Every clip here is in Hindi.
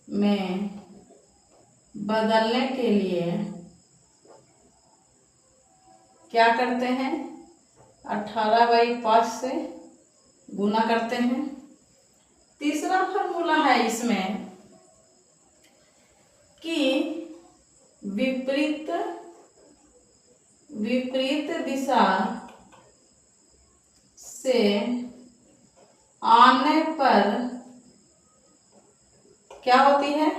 में बदलने के लिए क्या करते हैं, 18/5 से गुना करते हैं। तीसरा फॉर्मूला है इसमें कि विपरीत दिशा से आने पर क्या होती है,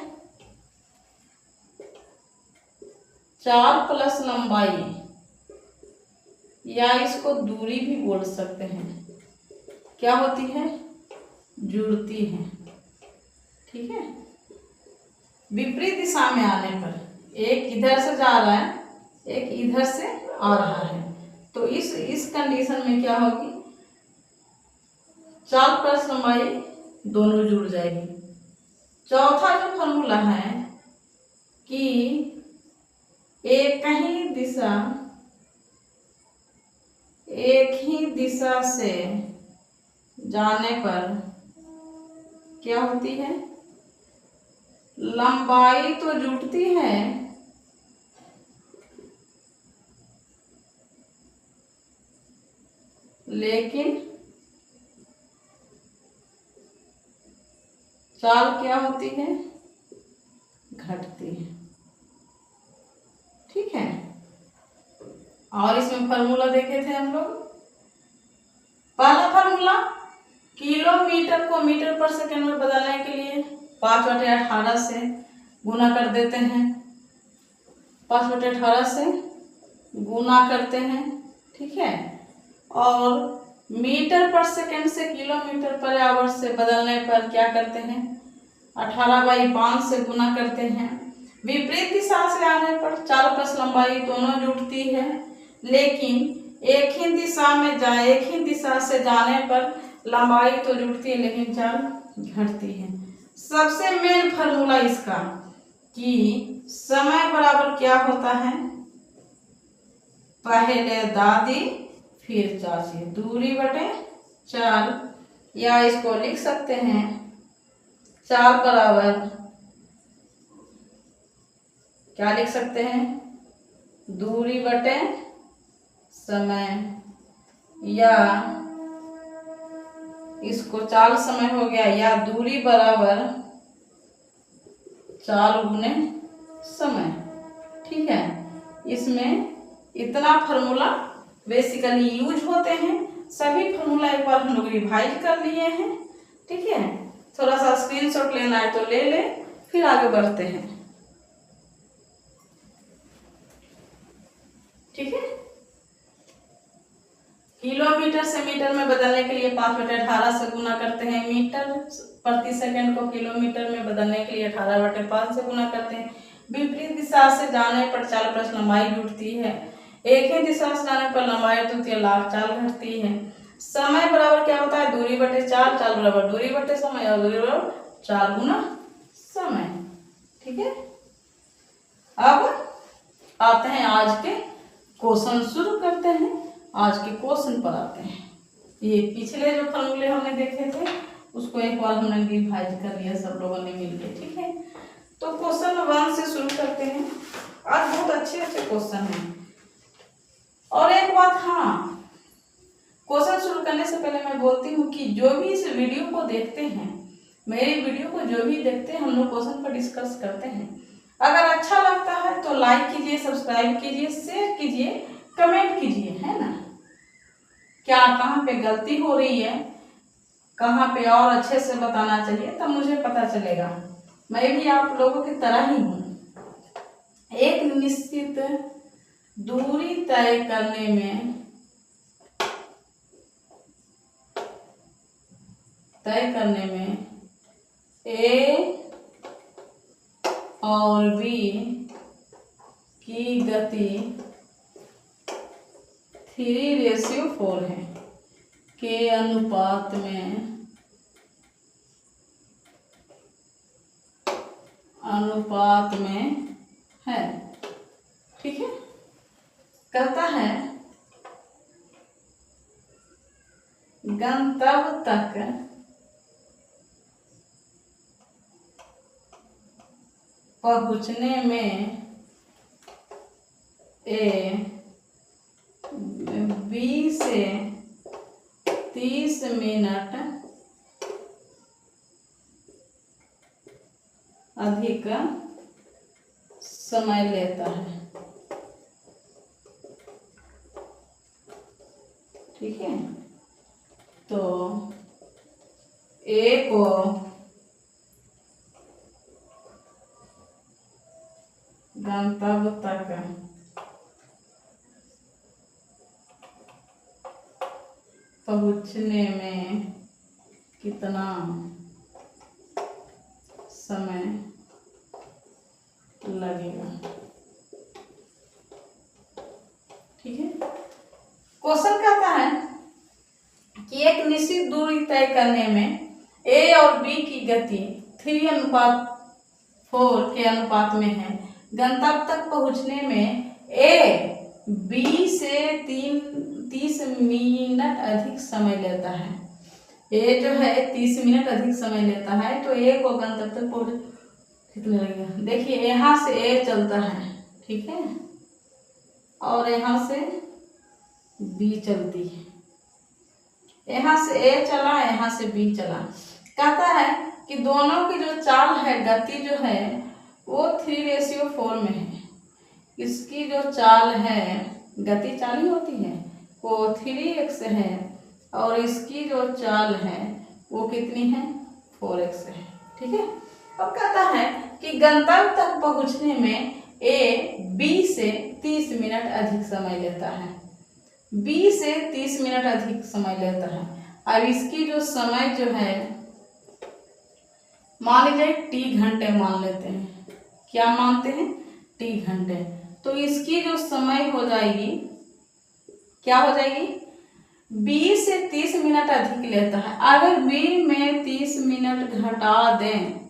चाल प्लस लंबाई, या इसको दूरी भी बोल सकते हैं, क्या होती है, जुड़ती है। ठीक है, विपरीत दिशा में आने पर, एक इधर से जा रहा है, एक इधर से आ रहा है, तो इस कंडीशन में क्या होगी, चाल प्लस लंबाई दोनों जुड़ जाएगी। चौथा जो फॉर्मूला है कि एक ही दिशा से जाने पर क्या होती है, लंबाई तो जुड़ती है लेकिन चाल क्या होती है, घटती है। ठीक है, और इसमें फार्मूला देखे थे हम लोग। पहला फार्मूला, किलोमीटर को मीटर पर सेकंड में बदलने के लिए 5/18 से गुना कर देते हैं, 5/18 से गुना करते हैं। ठीक है, और मीटर पर सेकंड से किलोमीटर पर आवर से बदलने पर क्या करते हैं, 18/5 से गुना करते हैं। विपरीत दिशा से आने पर चाल प्लस लंबाई दोनों जुड़ती है, लेकिन एक ही दिशा से जाने पर लंबाई तो जुड़ती है लेकिन चाल घटती है। सबसे मेन फार्मूला इसका कि समय बराबर क्या होता है, पहले दादी फिर चाची, दूरी बटे चाल, या इसको लिख सकते हैं चाल बराबर क्या लिख सकते हैं, दूरी बटे समय, या इसको चाल समय हो गया, या दूरी बराबर चाल गुने समय। ठीक है, इसमें इतना फार्मूला बेसिकली यूज होते हैं। सभी फार्मूला एक बार हम लोग रिवाइज कर लिए हैं। ठीक है, थोड़ा सा स्क्रीनशॉट लेना है तो ले ले, फिर आगे बढ़ते हैं। ठीक है, किलोमीटर से मीटर में बदलने के लिए 5/18 से गुना करते हैं, मीटर प्रति सेकंड को किलोमीटर में बदलने के लिए 18/5 से गुना करते हैं। विपरीत दिशा से जाने पर चाल प्लस लंबाई जुड़ती है, एक ही दिशा से जाने पर लंबाई जुड़ती है, चाल घटती है। समय बराबर क्या होता है, दूरी बटे चाल, चाल बराबर दूरी बटे समय, और दूरी बराबर चाल गुना समय। ठीक है, अब आते हैं आज के क्वेश्चन, शुरू करते हैं। आज के क्वेश्चन पर आते हैं। ये पिछले जो फॉर्मूले हमने देखे थे उसको एक बार हमने रिवाइज कर लिया सब लोगों ने मिलकर। ठीक है, तो क्वेश्चन 1 से शुरू करते हैं। आज बहुत अच्छे क्वेश्चन हैं। और एक बात, हाँ, क्वेश्चन शुरू करने से पहले मैं बोलती हूँ कि जो भी इस वीडियो को देखते हैं, मेरी वीडियो को जो भी देखते हैं, हम लोग क्वेश्चन पर डिस्कस करते हैं। अगर अच्छा लगता है तो लाइक कीजिए, सब्सक्राइब कीजिए, शेयर कीजिए, कमेंट कीजिए, है ना। क्या कहाँ पे गलती हो रही है, कहाँ पे और अच्छे से बताना चाहिए, तब मुझे पता चलेगा। मैं भी आप लोगों की तरह ही हूँ। एक निश्चित दूरी तय करने में ए और बी की गति 3:4 है के अनुपात में है। ठीक है, कहता है गंतव्य तक पहुँचने में बी से 30 मिनट अधिक समय लेता है। ठीक है, तो ए को गंतव्य तक पहुँचने में कितना समय लगेगा। ठीक है, क्वेश्चन कहता है कि एक निश्चित दूरी तय करने में ए और बी की गति 3:4 के अनुपात में है। गंतव्य तक पहुंचने में ए बी से 30 मिनट अधिक समय लेता है। ए जो है 30 मिनट अधिक समय लेता है, तो ए को गंतव्य तक पहुंच कितने लगेगा। देखिए यहाँ से ए चलता है, ठीक है, और यहाँ से बी चलती है। यहाँ से ए चला, यहाँ से बी चला। कहता है कि दोनों की जो चाल है, गति जो है वो 3:4 में है। इसकी जो चाल है, गति चाल ही होती है, वो 3x है, और इसकी जो चाल है वो कितनी है, 4x है। ठीक है, अब कहता है कि गंतव्य तक पहुंचने में ए बी से 30 मिनट अधिक समय लेता है। बी से 30 मिनट अधिक समय लेता है। अब इसकी जो समय जो है, मान लीजिए टी घंटे मान लेते हैं। क्या मानते हैं, टी घंटे। तो इसकी जो समय हो जाएगी, क्या हो जाएगी, बी से 30 मिनट अधिक लेता है। अगर बी में 30 मिनट घटा दें,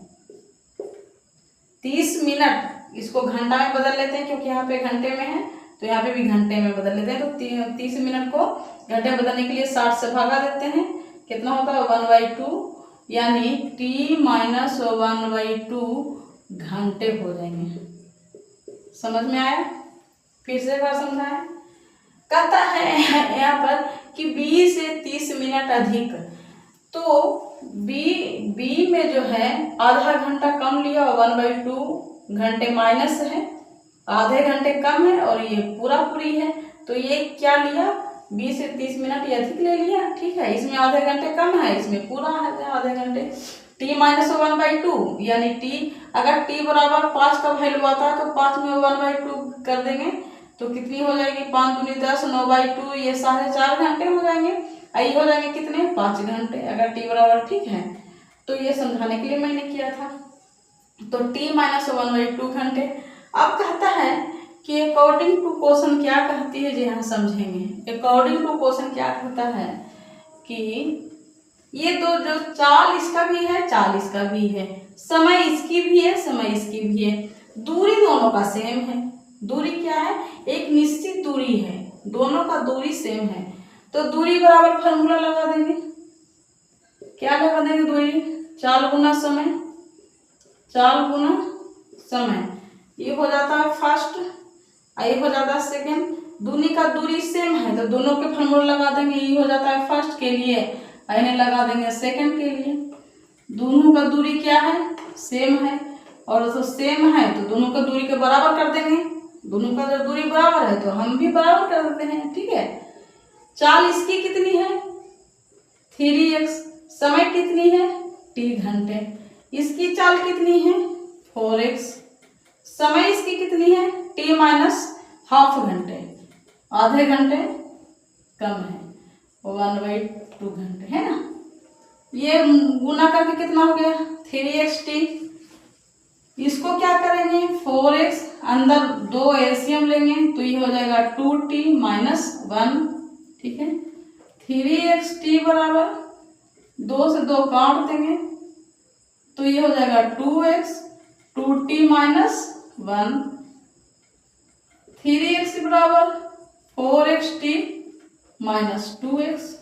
30 मिनट, इसको घंटा में बदल लेते हैं क्योंकि यहाँ पे घंटे में है, तो यहाँ पे भी घंटे में बदल लेते हैं। तो 30 मिनट को घंटे में बदलने के लिए 60 से भागा देते हैं। कितना होता है, 1/2, यानी t - 1/2 घंटे हो जाएंगे। समझ में आया, फिर से बार समझाएं। कहता है यहाँ पर कि b से 30 मिनट अधिक, तो b में जो है आधा घंटा कम लिया और 1/2 घंटे माइनस है, आधे घंटे कम है, और ये पूरा पूरी है, तो ये क्या लिया, 20 से 30 मिनट ये अधिक ले लिया। ठीक है, इसमें आधे घंटे कम है, इसमें पूरा है आधे घंटे। t - 1/2 यानी t, अगर t बराबर 5 का वैल्यू आता है तो 5 में 1/2 कर देंगे, तो कितनी हो जाएगी, 5 दूनी 10, 9/2, ये 4.5 घंटे हो जाएंगे। आई हो जाएंगे कितने, 5 घंटे, अगर t बराबर, ठीक है। तो ये समझाने के लिए मैंने किया था। तो t - 1/2 घंटे। अब कहता है कि अकॉर्डिंग टू क्वेश्चन क्या कहती है, जी हाँ समझेंगे। अकॉर्डिंग टू क्वेश्चन क्या कहता है कि ये दो जो चाल इसका भी है, चाल इसका भी है, समय इसकी भी है, समय इसकी भी है, दूरी दोनों का सेम है। दूरी क्या है, एक निश्चित दूरी है, दोनों का दूरी सेम है, तो दूरी बराबर फॉर्मूला लगा देंगे। क्या लगा देंगे, दूरी चाल गुना समय, चाल गुना समय, ये हो जाता है फर्स्ट, ये हो जाता है सेकेंड। दोनों का दूरी सेम है तो दोनों के फॉर्मूला लगा देंगे। ये हो जाता है फर्स्ट के लिए, इन्हें लगा देंगे सेकेंड के लिए। दोनों का दूरी क्या है, सेम है, और तो सेम है तो दोनों का दूरी के बराबर कर देंगे। दोनों का जब दूरी बराबर है तो हम भी बराबर कर देते हैं। ठीक है, चाल इसकी कितनी है, 3x, समय कितनी है, t घंटे, इसकी चाल कितनी है, 4x, समय इसकी कितनी है, t - ½ घंटे, आधे घंटे कम है, 1/2 घंटे है ना। ये गुना करके कितना हो गया, 3xt। इसको क्या करेंगे, 4x, अंदर 2 एलसीएम लेंगे तो ये हो जाएगा 2t - 1। ठीक है, 3xt बराबर 2 से 2 काट देंगे तो ये हो जाएगा 2x, 2t - 1, 3x बराबर 4xt - 2x।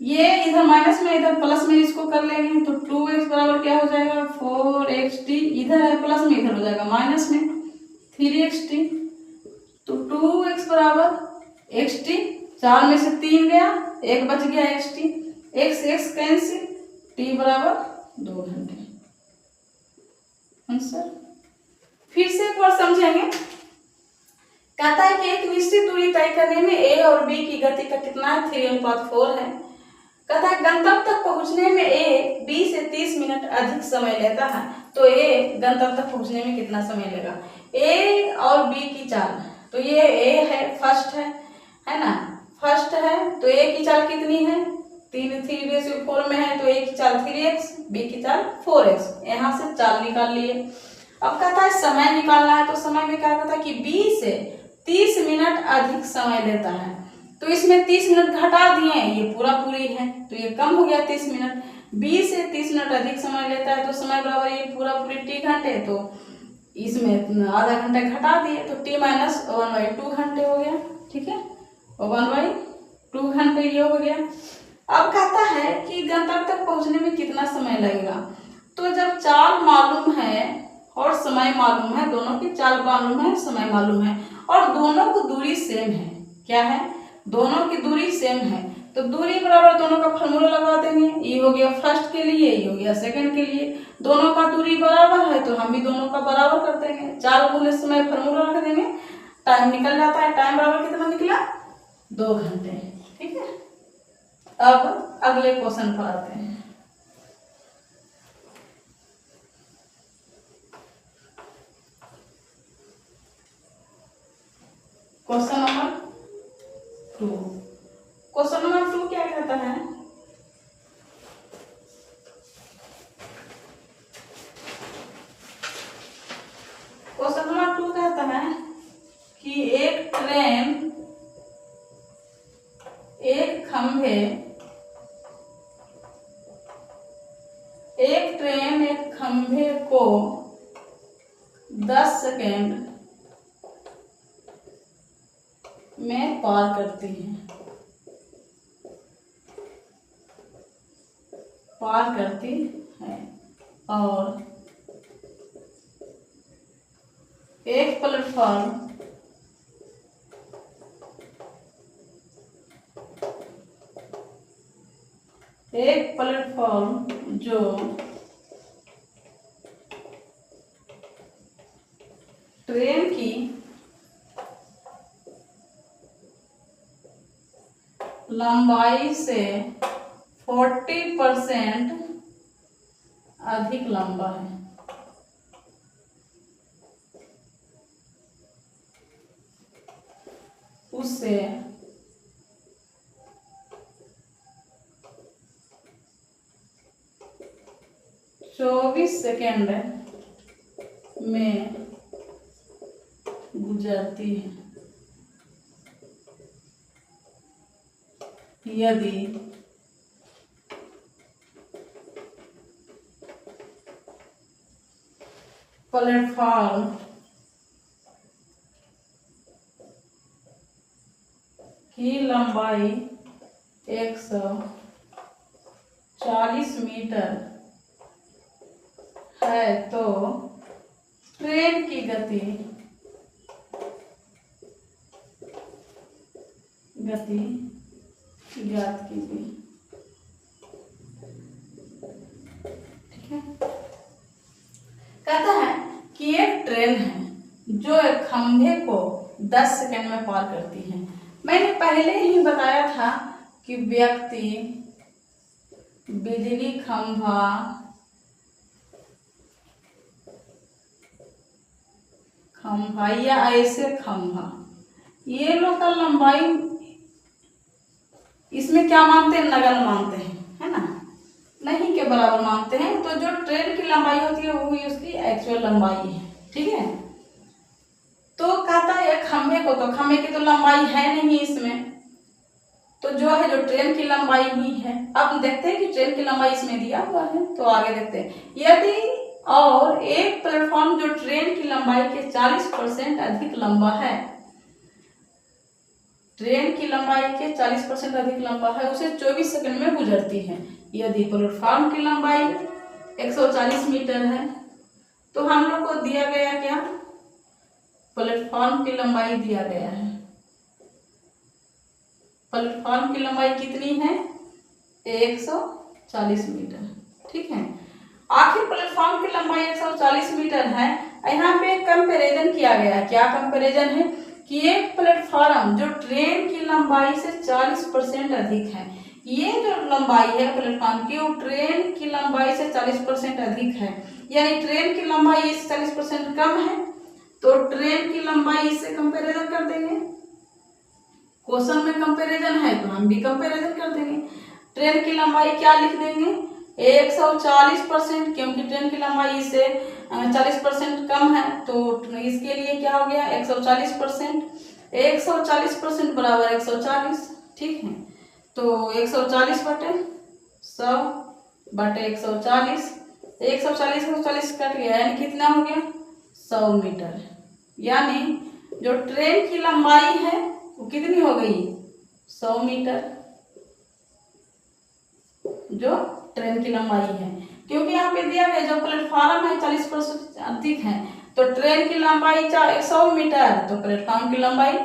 ये इधर माइनस में, इधर प्लस में, इसको कर लेंगे तो 2x बराबर क्या हो जाएगा, 4xt, इधर है प्लस में, इधर हो जाएगा माइनस में 3xt। तो 2x बराबर xt, 4 में से 3 गया, 1 बच गया xt, x कैंसिल, t बराबर 2 घंटे आंसर। फिर से एक बार समझेंगे। कहता है कि एक निश्चित दूरी तय करने में a और b की गति का कितना है, 3:4 है। कहता है गंतव्य तक पहुंचने में a b से 30 मिनट अधिक समय लेता है, तो a गंतव्य तक पहुंचने में कितना समय लेगा। a और b की चाल, तो ये a है, फर्स्ट है ना, फर्स्ट है, तो a की चाल कितनी है, 3/4 में है, तो a की चाल 3x, b की चाल 4x। यहाँ से चाल निकाल लिए। अब कहता है समय निकालना है, तो समय में क्या कहता है कि b से 30 मिनट अधिक समय लेता है, तो इसमें 30 मिनट घटा दिए, ये पूरा पूरी है, तो ये कम हो गया 30 मिनट। b से 30 मिनट अधिक समय लेता है, तो समय बराबर ये पूरा पूरी t घंटे, तो इसमें आधा घंटा घटा दिए, तो t माइनस 1/2 घंटे हो गया। ठीक है, 1/2 घंटे ये हो गया। अब कहता है कि गंतव्य तक पहुंचने में कितना समय लगेगा। तो जब चाल मालूम है और समय मालूम है, दोनों की चाल मालूम है, समय मालूम है, और दोनों की दूरी सेम है, क्या है, दोनों की दूरी सेम है, तो दूरी बराबर दोनों का फार्मूला लगा देंगे। ये हो गया फर्स्ट के लिए, ये हो गया सेकंड के लिए, दोनों का दूरी बराबर है, तो हम भी दोनों का बराबर कर देंगे। चाल गुने समय फार्मूला रख देंगे, टाइम निकल जाता है। टाइम बराबर कितना निकला, 2 घंटे। ठीक है, अब अगले क्वेश्चन पर आते हैं। Question number 2। क्वेश्चन नंबर 2 क्या कहता है, क्वेश्चन नंबर 2 कहता है कि एक ट्रेन एक खंभे को 10 सेकेंड में पार करती है और एक प्लेटफॉर्म जो ट्रेन की लंबाई से 40% अधिक लंबा है, उससे 24 सेकेंड में गुजरती है। यदि प्लेटफॉर्म की लंबाई 140 मीटर है, तो ट्रेन की गति ज्ञात कीजिए। ठीक है, कहता है कि एक ट्रेन है जो एक खंभे को 10 सेकंड में पार करती है। मैंने पहले ही बताया था कि व्यक्ति, बिजली खंभा, या ऐसे खंभा, ये लोग का लंबाई इसमें क्या मानते हैं, नगण्य मानते हैं, है ना, नहीं के बराबर मानते हैं। तो जो ट्रेन की लंबाई होती है वो ही उसकी एक्चुअल लंबाई है। ठीक है, तो कहता है खंभे को, तो खंभे की तो लंबाई है नहीं इसमें, तो जो है जो ट्रेन की लंबाई ही है। अब देखते हैं कि ट्रेन की लंबाई इसमें दिया हुआ है, तो आगे देखते हैं। यदि और एक प्लेटफॉर्म जो ट्रेन की लंबाई के 40% अधिक लंबा है, ट्रेन की लंबाई के 40% अधिक लंबा है, उसे 24 सेकंड में गुजरती है। यदि प्लेटफॉर्म की लंबाई 140 मीटर है, तो हम लोग को दिया गया क्या, प्लेटफॉर्म की लंबाई दिया गया है। प्लेटफॉर्म की लंबाई कितनी है, 140 मीटर। ठीक है, आखिर प्लेटफॉर्म की लंबाई 140 मीटर है। यहाँ पे कंपैरिजन किया गया है। क्या कंपैरिजन है कि एक प्लेटफॉर्म जो ट्रेन की लंबाई से 40% अधिक है, ये जो लंबाई है प्लेटफॉर्म की वो ट्रेन की लंबाई से 40% अधिक है, यानी ट्रेन की लंबाई इससे 40% कम है, तो ट्रेन की लंबाई इससे कंपैरिजन कर देंगे। क्वेश्चन में कंपैरिजन है तो हम भी कंपैरिजन कर देंगे। ट्रेन की लंबाई क्या लिख देंगे, 140%, क्योंकि ट्रेन की लंबाई इससे 40% कम है, तो इसके लिए क्या हो गया 140%। 140% बराबर 140। ठीक है, तो 140 बटे 100 बटे 140, 140 कट गया, यानी कितना हो गया 100 मीटर। यानी जो ट्रेन की लंबाई है वो कितनी हो गई 100 मीटर, जो ट्रेन की लंबाई है। क्योंकि यहाँ पे दिया गया जो प्लेटफॉर्म है 40% अधिक है, तो ट्रेन की लंबाई 100 मीटर, तो प्लेटफॉर्म की लंबाई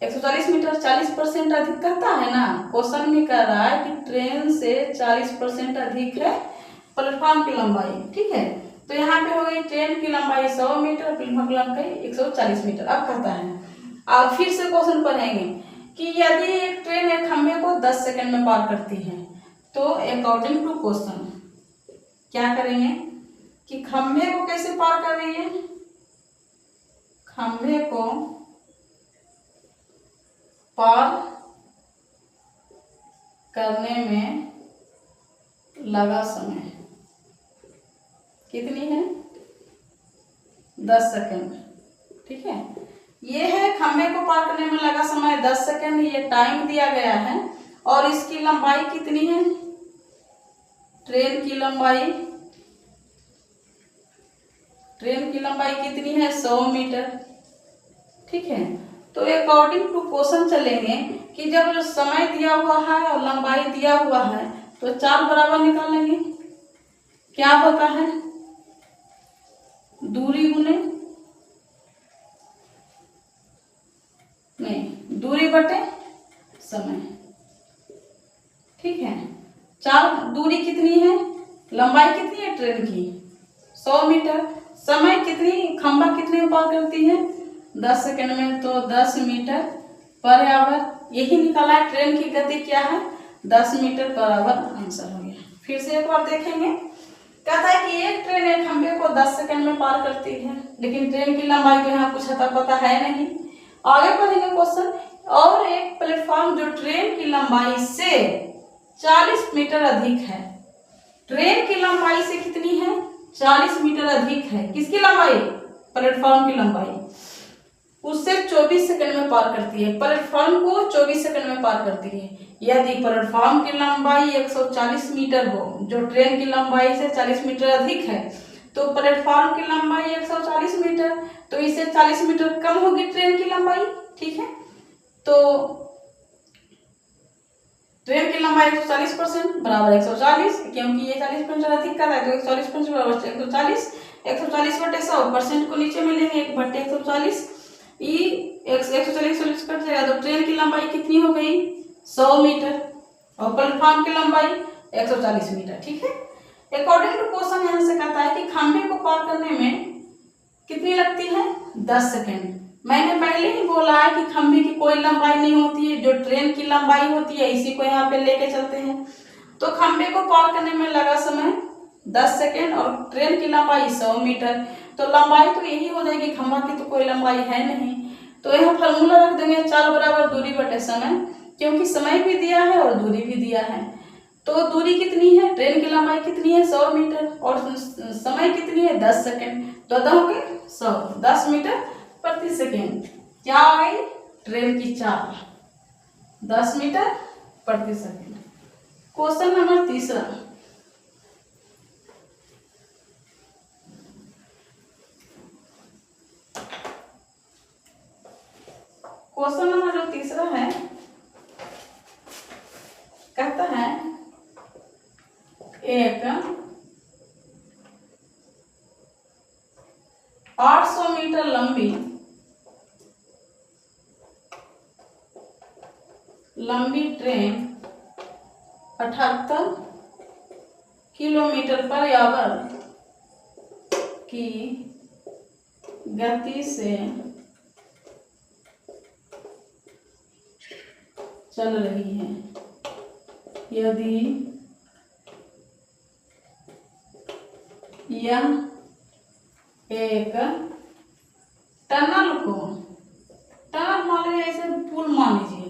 140 मीटर। 40% अधिक कहता है ना, क्वेश्चन में कह रहा है कि ट्रेन से 40% अधिक है प्लेटफॉर्म की लंबाई। ठीक है, तो यहाँ पे हो गई ट्रेन की लंबाई 100 मीटर, प्लेटफॉर्म की लंबाई 140 मीटर। अब कहता है, अब फिर से क्वेश्चन पढ़ेंगे कि यदि एक ट्रेन एक खंभे को 10 सेकंड में पार करती है, तो अकॉर्डिंग टू क्वेश्चन क्या करेंगे कि खंभे को कैसे पार कर रही है, खंभे को पार करने में लगा समय कितनी है 10 सेकंड। ठीक है, ये है खंभे को पार करने में लगा समय 10 सेकंड, ये टाइम दिया गया है। और इसकी लंबाई कितनी है, ट्रेन की लंबाई कितनी है 100 मीटर। ठीक है, तो अकॉर्डिंग टू क्वेश्चन चलेंगे कि जब समय दिया हुआ है और लंबाई दिया हुआ है तो चार बराबर निकालेंगे। क्या होता है, दूरी गुने नहीं, दूरी बटे समय। ठीक है, चार, दूरी कितनी है, लंबाई कितनी है ट्रेन की 100 मीटर, समय कितनी, खंभा कितने में पार करती है 10 सेकंड में, तो 10 मीटर पर आवर। यही निकाला है, ट्रेन की गति क्या है 10 मीटर पर आवर, आंसर हो गया। फिर से एक बार देखेंगे, कहता है कि एक ट्रेन एक खंभे को 10 सेकंड में पार करती है, लेकिन ट्रेन की लंबाई तो यहाँ कुछ अता पता है नहीं। आगे बढ़ेंगे क्वेश्चन, और एक प्लेटफॉर्म जो ट्रेन की लंबाई से 40 मीटर अधिक है, ट्रेन की लंबाई से कितनी है 40 मीटर अधिक है, किसकी लंबाई, प्लेटफॉर्म की लंबाई, उससे 24 सेकंड में पार करती है, प्लेटफॉर्म को 24 सेकंड में पार करती है। यदि प्लेटफॉर्म की लंबाई 140 मीटर हो, जो ट्रेन की लंबाई से 40 मीटर अधिक है, तो प्लेटफॉर्म की लंबाई 140 मीटर, तो इससे 40 मीटर कम होगी ट्रेन की लंबाई। ठीक है, तो ट्रेन की लंबाई 140% बराबर 140, क्योंकि ये 40% अधिक कर रहा है, तो 140% बराबर 140, 140 बटे 100% को नीचे में लेंगे 1 बटे 140, 140 कट जाएगा, तो ट्रेन की लंबाई कितनी हो गई 100 मीटर और प्लेटफॉर्म की लंबाई 140 मीटर। ठीक है, अकॉर्डिंग टू क्वेश्चन यहाँ से कहता है कि खंभे को पार करने में कितनी लगती है 10 सेकंड। मैंने पहले ही बोला है कि खंभे की कोई लंबाई नहीं होती है, जो ट्रेन की लंबाई होती है इसी को यहाँ पे लेके चलते हैं। तो खंभे को पार करने में लगा समय 10 सेकंड और ट्रेन की लंबाई 100 मीटर, तो लंबाई तो यही हो जाएगी, खंभा की तो कोई लंबाई है नहीं। तो यहाँ फार्मूला रख देंगे 4 बराबर दूरी बटे समय, क्योंकि समय भी दिया है और दूरी भी दिया है। तो दूरी कितनी है, ट्रेन की लंबाई कितनी है 100 मीटर और समय कितनी है 10 सेकंड, तो हो गए 100, 10 मीटर प्रति सेकेंड। क्या आ गई ट्रेन की चाल 10 मीटर प्रति सेकेंड। क्वेश्चन नंबर तीसरा, क्वेश्चन नंबर जो तीसरा है कहता है एक 800 मीटर लंबी ट्रेन 78 किलोमीटर पर आवर की गति से चल रही है। यदि यह एक टनल मान लीजिए, ऐसे पुल मान लीजिए,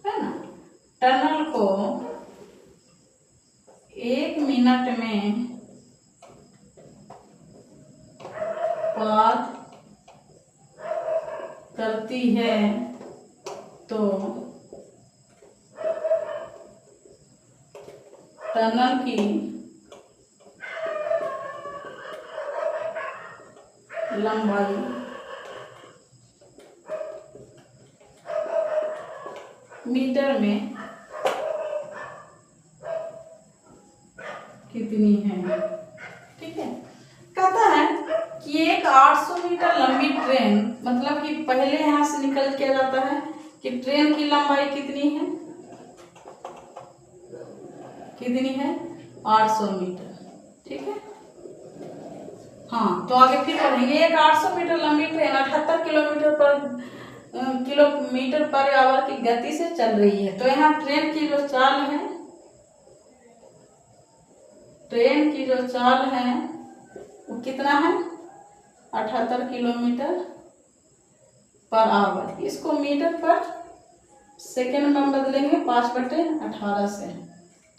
है ना, टनल को 1 मिनट में पार करती है तो टनल की लंबाई मीटर में कितनी है। ठीक है, कहता है कि एक 800 मीटर लंबी ट्रेन, मतलब कि पहले यहां से निकल के जाता है कि ट्रेन की लंबाई कितनी है, 800 मीटर। ठीक है, हाँ, तो आगे फिर पढ़ेंगे। एक 800 मीटर लंबी ट्रेन 78 किलोमीटर पर आवर की गति से चल रही है। तो यहाँ ट्रेन की जो चाल है वो कितना है, 78 किलोमीटर पर आवर। इसको मीटर पर सेकेंड में बदलेंगे 5/18 से।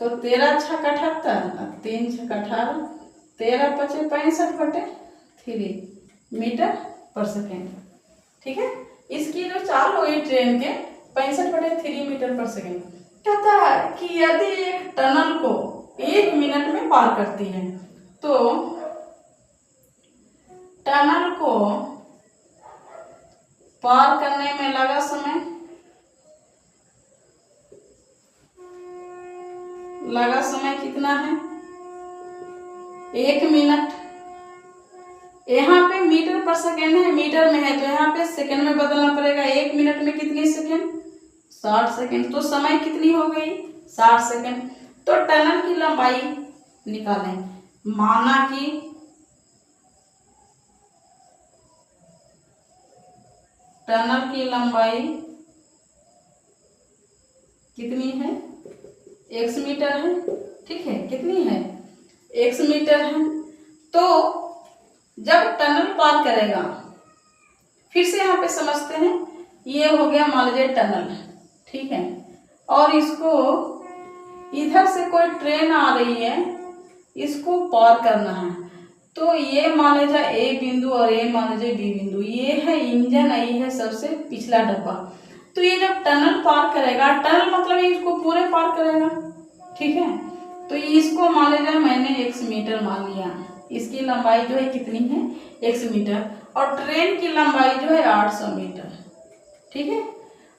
तो 13 छक 78, 3 छक 18, 13 पचे 65/3 मीटर पर सेकेंड। ठीक है, इसकी जो चाल हो गई ट्रेन के 65/3 मीटर पर सेकेंड। कहता है कि यदि एक टनल को 1 मिनट में पार करती है तो टनल को पार करने में लगा समय कितना है, 1 मिनट। यहाँ पे मीटर पर सेकेंड है, मीटर में है तो यहाँ पे सेकेंड में बदलना पड़ेगा। 1 मिनट में कितनी सेकेंड, 60 सेकेंड। तो समय कितनी हो गई, 60 सेकेंड। तो टनल की लंबाई निकालें। माना कि टनल की लंबाई कितनी है, 1 मीटर है। ठीक है, कितनी है, 1 मीटर है। तो जब टनल पार करेगा, फिर से यहाँ पे समझते हैं, ये हो गया मान लीजिए टनल। ठीक है, और इसको इधर से कोई ट्रेन आ रही है, इसको पार करना है। तो ये मान लीजिए ए बिंदु और ये मान लीजिए बी बिंदु, ये है इंजन, ये है सबसे पिछला डब्बा। तो ये जब टनल पार करेगा, टनल मतलब इसको पूरे पार करेगा। ठीक है, तो इसको मान लीजिए मैंने 1 मीटर मान लिया। इसकी लंबाई जो है कितनी है, 1 मीटर, और ट्रेन की लंबाई जो है 800 मीटर। ठीक है,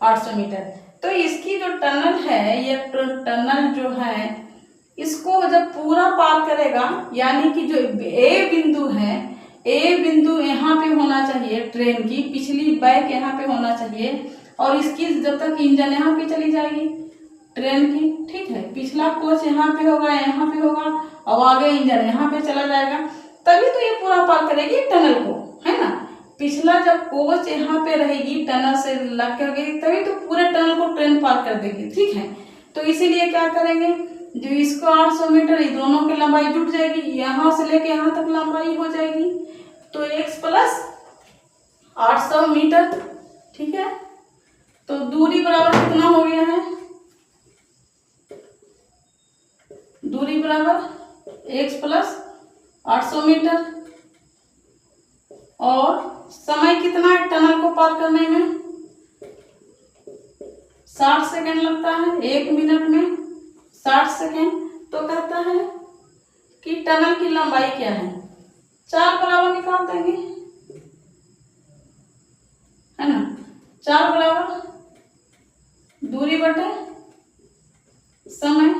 800 मीटर। तो इसकी जो टनल है, ये टनल जो है इसको जब पूरा पार करेगा, यानी कि जो ए बिंदु है, ए बिंदु यहाँ पे होना चाहिए, ट्रेन की पिछली बैक यहाँ पे होना चाहिए, और इसकी जब तक इंजन यहाँ पे चली जाएगी ट्रेन की। ठीक है, पिछला कोच यहाँ पे होगा, यहाँ पे होगा, और आगे इंजन यहाँ पे चला जाएगा, तभी तो ये पूरा पार करेगी टनल को, है ना। पिछला जब कोच यहाँ पे रहेगी, टनल से लग के होगी, तभी तो पूरे टनल को ट्रेन पार कर देगी। ठीक है, तो इसीलिए क्या करेंगे, जो इसको 800 मीटर, ये दोनों की लंबाई जुट जाएगी, यहाँ से लेके यहाँ तक लंबाई हो जाएगी। तो x प्लस 800 मीटर। ठीक है, तो दूरी बराबर कितना हो गया है, दूरी बराबर x प्लस 800 मीटर। और समय कितना है टनल को पार करने में, 60 सेकेंड लगता है, 1 मिनट में 60 सेकेंड। तो कहता है कि टनल की लंबाई क्या है, 4 बराबर निकाल देंगे, है ना। 4 बराबर दूरी बटे समय।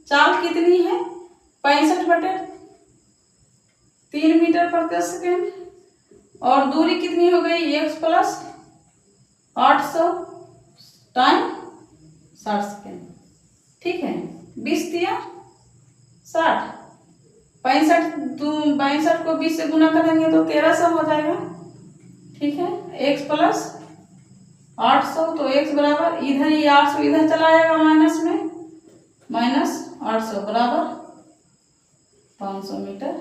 चाल कितनी है, 65/3 मीटर प्रति सेकेंड, और दूरी कितनी हो गई x प्लस 800 टाइम 60 सेकेंड। ठीक है, 20 दिया 60, 65 को 20 से गुना करेंगे तो 1300 हो जाएगा। ठीक है, x प्लस 800 तो x बराबर इधर ही 800 इधर चला आएगा माइनस में, माइनस 800 बराबर 500 मीटर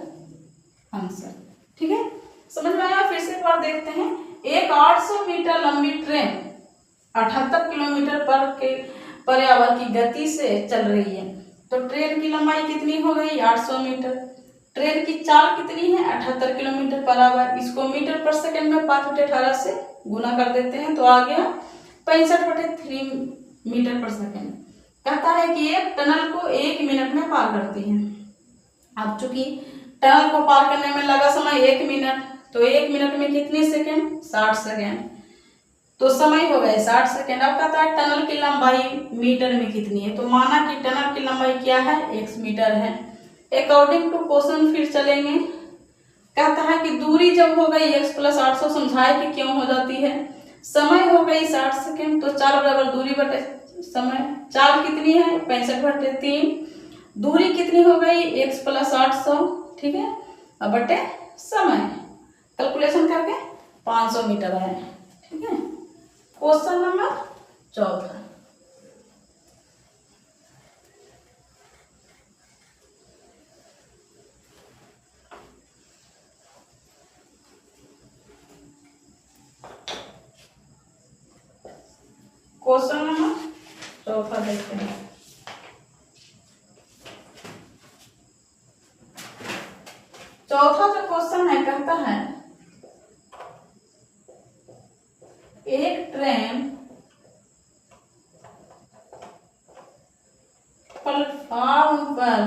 आंसर। ठीक है, समझ में आया? फिर से एक बार देखते हैं। एक 800 मीटर लंबी ट्रेन 78 किलोमीटर पर आवर की गति से चल रही है, तो ट्रेन की लंबाई कितनी हो गई? 800 मीटर। ट्रेन की चाल कितनी है? 78 किलोमीटर पर आवर। इसको मीटर पर सेकंड में 5/18 से गुना कर देते हैं तो आ गया 65/3 मीटर पर सेकंड। कहता है कि एक टनल को 1 मिनट में पार करती है। अब चूंकि टनल को पार करने में लगा समय 1 मिनट, तो 1 मिनट में कितने सेकंड? 60 सेकंड, तो समय हो गए 60 सेकंड। अब कहता है टनल की लंबाई मीटर में कितनी है, तो माना कि टनल की लंबाई क्या है? x मीटर है। अकॉर्डिंग टू क्वेश्चन फिर चलेंगे। कहता है कि दूरी जब हो गई x प्लस 800, समझाए कि क्यों हो जाती है। समय हो गई 60 सेकंड, तो चाल बराबर दूरी बटे समय। चाल कितनी है? 65/3। दूरी कितनी हो गई? x plus 800। ठीक है, अब बटे समय, कैलकुलेशन करके 500 मीटर है। ठीक है, क्वेश्चन नंबर 14। क्वेश्चन नंबर 14 देखते हैं। चौथा जो क्वेश्चन है, कहता है एक ट्रेन प्लेटफॉर्म पर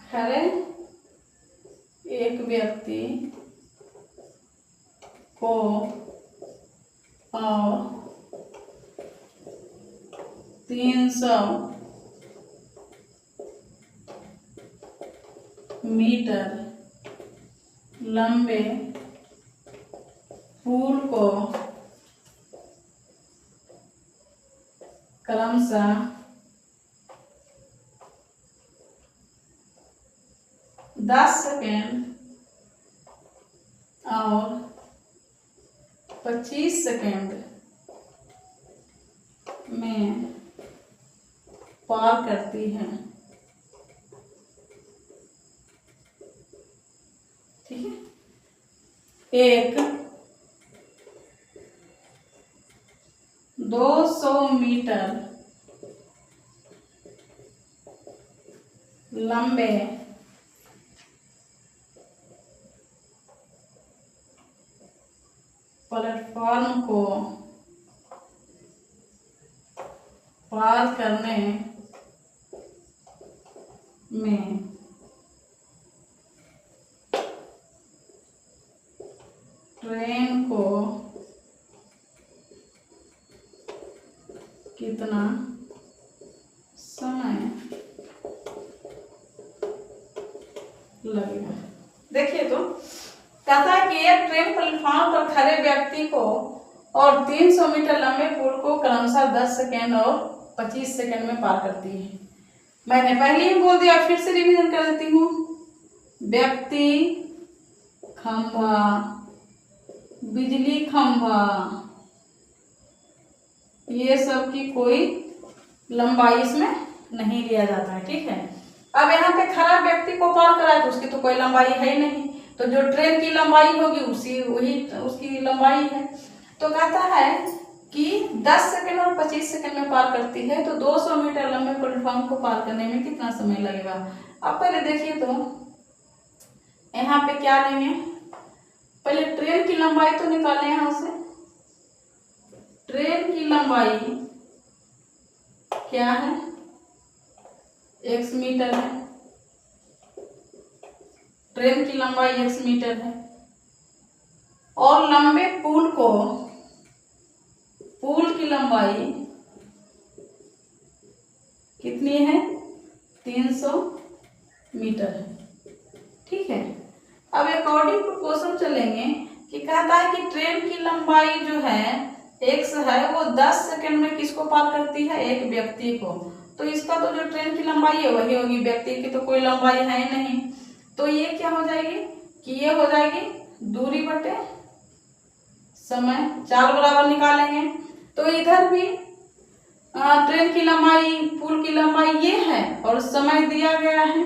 खड़े एक व्यक्ति को और 300 मीटर लंबे पुल को क्रमशः 10 सेकेंड और 25 सेकेंड में पार करती है। ठीक है, एक 200 मीटर लंबे प्लेटफॉर्म को पार करने में ट्रेन को कितना समय लगेगा? देखिए, तो कहता है कि एक ट्रेन प्लेटफॉर्म पर खड़े व्यक्ति को और 300 मीटर लंबे पुल को क्रमशः 10 सेकेंड और 25 सेकेंड में पार करती है। मैंने पहले ही बोल दिया, फिर से रिवीजन कर देती हूँ। व्यक्ति, खंभा, बिजली खंभा, ये सब की कोई लंबाई इसमें नहीं लिया जाता है। ठीक है, अब यहाँ पे खड़ा व्यक्ति को पार करा है तो उसकी तो कोई लंबाई है ही नहीं, तो जो ट्रेन की लंबाई होगी वही उसकी लंबाई है। तो कहता है कि 10 सेकेंड और 25 सेकेंड में पार करती है, तो 200 मीटर लंबे प्लेटफॉर्म को पार करने में कितना समय लगेगा? अब पहले देखिए, तो यहाँ पे क्या लेंगे? पहले ट्रेन की लंबाई तो निकालें। यहाँ से ट्रेन की लंबाई क्या है? x मीटर है। ट्रेन की लंबाई x मीटर है और लंबे पुल की लंबाई कितनी है? 300 मीटर है। ठीक है, अकॉर्डिंग टू क्वेश्चन चलेंगे कि कहता है कि ट्रेन की लंबाई जो है x है वो 10 सेकंड में किसको पार करती है, एक व्यक्ति को। तो इसका तो जो ट्रेन की लंबाई है वही होगी, व्यक्ति की तो कोई लंबाई है ही नहीं। तो ये क्या हो जाएगी कि ये हो जाएगी दूरी बटे समय, चाल बराबर निकालेंगे। तो इधर भी ट्रेन की लंबाई, पुल की लंबाई ये है और समय दिया गया है,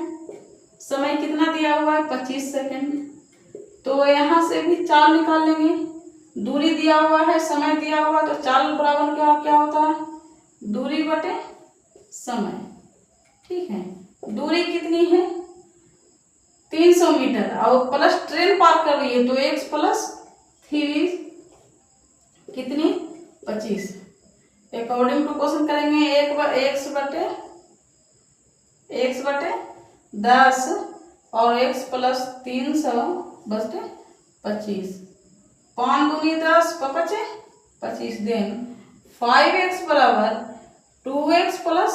समय कितना दिया हुआ है 25 सेकंड। तो यहाँ से भी चाल निकाल लेंगे, दूरी दिया हुआ है, समय दिया हुआ, तो चाल बराबर क्या क्या होता है, दूरी बटे समय। ठीक है, दूरी कितनी है 300 मीटर और प्लस ट्रेन पार कर रही है तो x प्लस 3 कितनी 25। अकॉर्डिंग टू क्वेश्चन करेंगे x बटे 10 और x प्लस 300 बटे 25, 5 दूनी 10 पचे 25, देन 5x बराबर 2x प्लस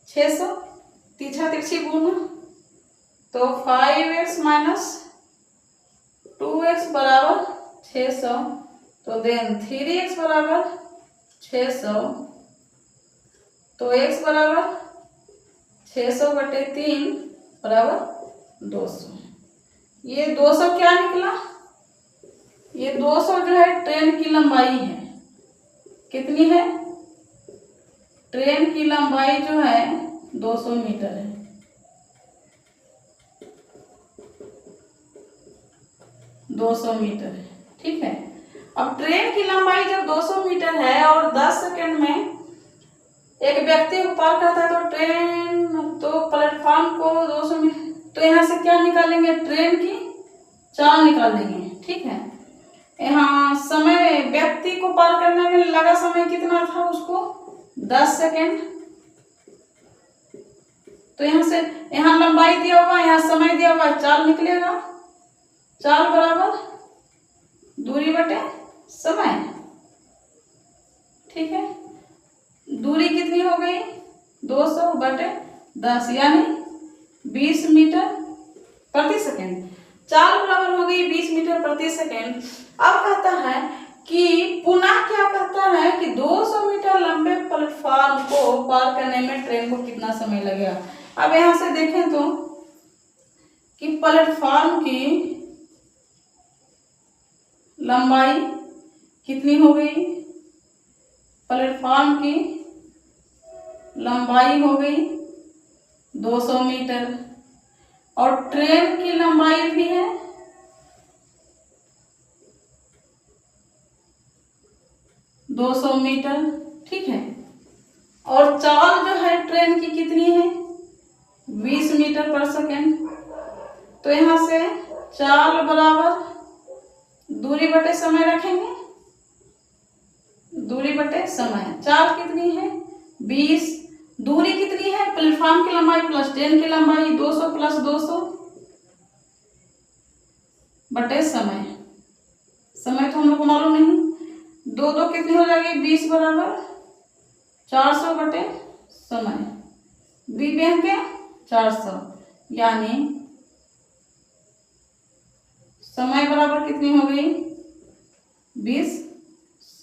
600, तीछा तिरछी गुण, तो 5x माइनस 2x बराबर 600, तो देन 3x बराबर 600, तो x बराबर 600 बटे 3 बराबर 200। ये 200 क्या निकला, ये 200 जो है ट्रेन की लंबाई है, कितनी है, ट्रेन की लंबाई जो है 200 मीटर है। ठीक है, अब ट्रेन की लंबाई जब 200 मीटर है और 10 सेकंड में एक व्यक्ति को पार करता है तो ट्रेन तो प्लेटफॉर्म को 200 मीटर, तो यहाँ से क्या निकालेंगे, ट्रेन की चाल निकाल देंगे। ठीक है, यहाँ समय व्यक्ति को पार करने में लगा समय कितना था उसको 10 सेकंड, तो यहाँ से यहाँ लंबाई दिया हुआ है, यहाँ समय दिया हुआ है, चाल निकलेगा, चाल बराबर दूरी बटे समय। ठीक है, दूरी कितनी हो गई 200 बटे 10 यानी 20 मीटर प्रति सेकंड, चाल बराबर हो गई 20 मीटर प्रति सेकंड। अब कहता है कि पुनः क्या कहता है कि 200 मीटर लंबे प्लेटफॉर्म को पार करने में ट्रेन को कितना समय लगेगा। अब यहां से देखें तो कि प्लेटफॉर्म की लंबाई कितनी हो गई, प्लेटफॉर्म की लंबाई हो गई 200 मीटर और ट्रेन की लंबाई भी है 200 मीटर। ठीक है, और चाल जो है ट्रेन की कितनी है 20 मीटर पर सेकेंड, तो यहां से चाल बराबर दूरी बटे समय रखेंगे, दूरी बटे समय, चाल कितनी है 20, दूरी कितनी है प्लेटफॉर्म की लंबाई प्लस ट्रेन की लंबाई 200 प्लस 200 बटे समय, समय तो हम लोग को मालूम नहीं, दो दो कितनी हो जाएगी 20 बराबर 400 बटे समय, 20 के 400 यानी समय बराबर कितनी हो गई 20